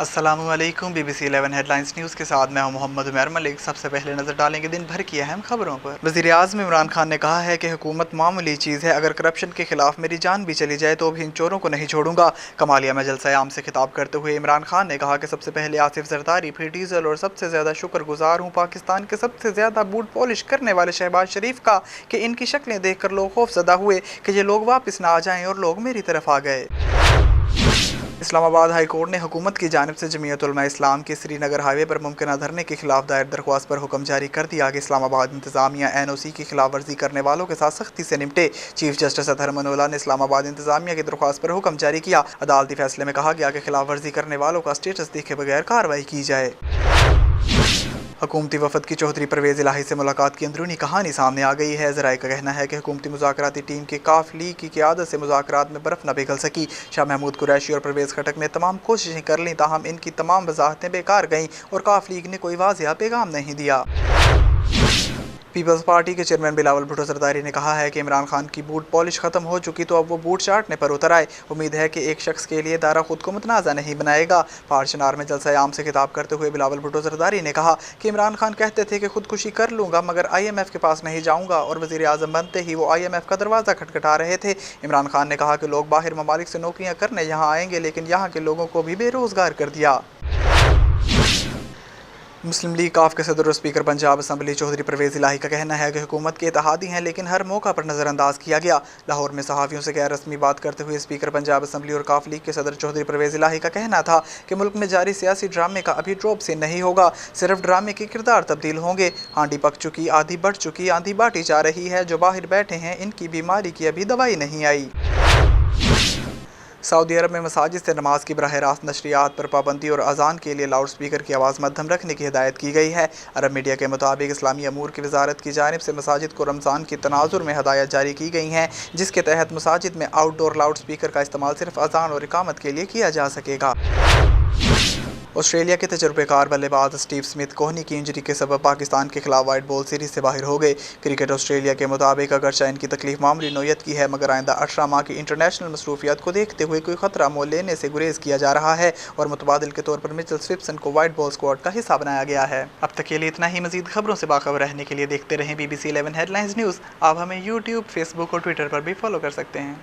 अस्सलामुअलैकुम BBC 11 headlines news के साथ मैं हूं मोहम्मद उमर मलिक। सबसे पहले नजर डालेंगे दिन भर की अहम खबरों पर। वज़ीर-ए-आज़म इमरान खान ने कहा है कि हुकूमत मामूली चीज़ है, अगर करप्शन के खिलाफ मेरी जान भी चली जाए तो भी इन चोरों को नहीं छोड़ूंगा। कमालिया में जलसा-ए-आम से खिताब करते हुए इमरान खान ने कहा कि सबसे पहले आसिफ जरदारी, फिर डीजल और सबसे ज्यादा शुक्रगुजार हूँ पाकिस्तान के सबसे ज्यादा बूट पॉलिश करने वाले शहबाज शरीफ का कि इनकी शक्लें देखकर लोग खौफजदा हुए कि ये लोग वापस ना आ जाएं और लोग मेरी तरफ आ गए। इस्लामाबाद हाई कोर्ट ने हुकूमत की जानिब से जमीयत उलमा इस्लाम के श्रीनगर हाईवे पर मुमकिन धरने के खिलाफ दायर दरख्वास्त पर हुक्म जारी कर दिया कि इस्लामाबाद इंतजामिया NOC की खिलाफ वर्जी करने वालों के साथ सख्ती से निपटे। चीफ जस्टिस अतहर मनोला ने इस्लामाबाद इंतजामिया की दरख्वास्त पर हुक्म जारी किया। अदालती फैसले में कहा गया कि खिलाफ वर्जी करने वालों का स्टेटस देखे बगैर कार्रवाई की जाए। हुकूमती वफद की चौधरी परवेज़ इलाही से मुलाकात की अंदरूनी कहानी सामने आ गई है। ज़राए का कहना है कि हुकूमती मुज़ाकराती टीम के काफ लीग की क़ियादत से मुज़ाकरात में बर्फ़ न पिघल सकी। शाह महमूद कुरैशी और परवेज़ खटक ने तमाम कोशिशें कर लीं, ताहम इनकी तमाम वज़ाहतें बेकार गईं और काफ लीग ने कोई वाज़ेह पैगाम नहीं दिया। पीपल्स पार्टी के चेयरमैन बिलावल भुट्टो जरदारी ने कहा है कि इमरान खान की बूट पॉलिश खत्म हो चुकी तो अब वो बूट चाटने पर उतर आए। उम्मीद है कि एक शख्स के लिए दायरा खुद को मुतनाज़ा नहीं बनाएगा। पारचनार में जलसा-ए-आम से खिताब करते हुए बिलावल भुट्टो जरदारी ने कहा कि इमरान खान कहते थे कि खुदकुशी कर लूँगा मगर IMF के पास नहीं जाऊँगा, और वज़ीर-ए-आज़म बनते ही वो IMF का दरवाज़ा खटखटा रहे थे। इमरान खान ने कहा कि लोग बाहर ममालिक से नौकरियाँ करने यहाँ आएंगे, लेकिन यहाँ के लोगों को भी बेरोज़गार कर दिया। मुस्लिम लीग काफ के सदर और स्पीकर पंजाब असम्बली चौधरी परवेज़ इलाही का कहना है कि हुकूमत के इत्तेहादी हैं, लेकिन हर मौका पर नज़रअंदाज किया गया। लाहौर में सहाफ़ियों से गैर रस्मी बात करते हुए स्पीकर पंजाब असम्बली और काफ लीग के सदर चौधरी परवेज़ इलाही का कहना था कि मुल्क में जारी सियासी ड्रामे का अभी ड्रॉप से नहीं होगा, सिर्फ ड्रामे के किरदार तब्दील होंगे। हांडी पक चुकी, आधी बढ़ चुकी, आंधी बांटी जा रही है। जो बाहर बैठे हैं इनकी बीमारी की अभी दवाई नहीं आई। सऊदी अरब में मसाजिद से नमाज की बराह रास्त नशरियात पर पाबंदी और अजान के लिए लाउड स्पीकर की आवाज़ मध्यम रखने की हिदायत की गई है। अरब मीडिया के मुताबिक इस्लामी अमूर की वजारत की जानिब से मसाजिद को रमज़ान की तनाजुर में हदायत जारी की गई हैं, जिसके तहत मसाजिद में आउटडोर लाउड स्पीकर का इस्तेमाल सिर्फ अजान और इकामत के लिए किया जा सकेगा। ऑस्ट्रेलिया के तजुर्बेकार बल्लेबाज स्टीव स्मिथ कोहनी की इंजरी के सबब पाकिस्तान के खिलाफ वाइट बॉल सीरीज से बाहर हो गए। क्रिकेट ऑस्ट्रेलिया के मुताबिक अगरचे इनकी तकलीफ मामूली नौयत की है, मगर आइंदा 18 माह की इंटरनेशनल मसरूफियात को देखते हुए कोई खतरा मोल लेने से गुरेज किया जा रहा है और मुतबादिल के तौर पर मिचेल स्विप्सन को वाइट बॉल स्क्वाड का हिस्सा बनाया गया है। अब तक के लिए इतना ही। मजीद खबरों से बाखबर रहने के लिए देखते रहें BBC 11 हेडलाइंस न्यूज़। आप हमें YouTube, Facebook और Twitter पर भी फॉलो कर सकते हैं।